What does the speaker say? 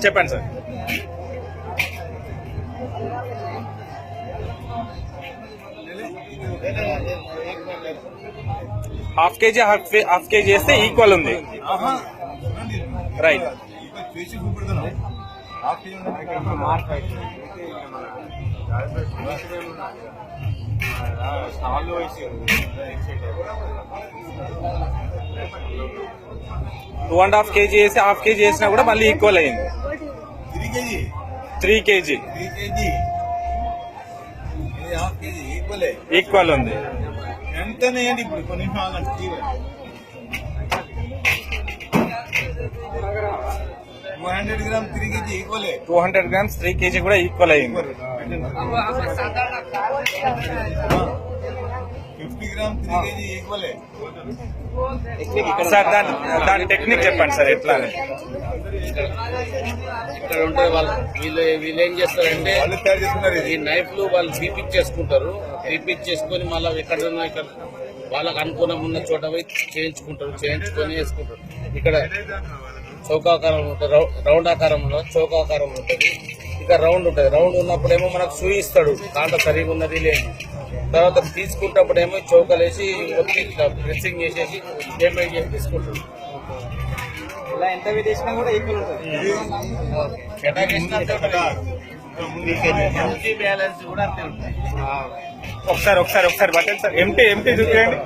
చెప్పండి sir. Half KG half KG వేస్తే equal ఉంది. Right. Two and half KG వేసి హాఫ్ కేజీ వేసినా కూడా మళ్ళీ ఈక్వల్ అయింది. 3 kg ఈక్వల్ ఉంది. ఎంతనే ఇప్పుడు కొన్ని 200 grams 3 kg equal. 200 grams 3 kg కూడా ఈక్వల్ అయింది. 50 grams 3 kg ఈక్వల్. సార్ దాని టెక్నిక్ చెప్పండి సార్ ఎట్లా అని. ఇక్కడ ఉంటే వీళ్ళు ఏం చేస్తారంటే ఈ నైఫ్లు వాళ్ళు తీపిచ్చేసుకుంటారు. తీపిచ్చేసుకొని మళ్ళీ ఇక్కడ వాళ్ళకు అనుకూలం ఉన్న చోట పోయి చేయించుకొని వేసుకుంటారు. ఇక్కడ చౌకాకారం ఉంటుంది, రౌండ్ ఆకారంలో చౌకాకారం ఉంటుంది. ఇక రౌండ్ ఉంటుంది. రౌండ్ ఉన్నప్పుడేమో మనకు చూయిస్తాడు దాంట్లో సరిగా ఉన్నది లేదు. తర్వాత తీసుకుంటప్పుడేమో చౌకలేసి ప్రెస్సింగ్ చేసేసి పేమెంట్ చేసి తీసుకుంటాడు. ఎంత విదేశం కూడా ఈక్వల్ ఉంటుంది. బ్యాలెన్స్ కూడా అంతే ఉంటుంది. ఒకసారి బట్టండి సార్. ఎంటీ చూపించండి.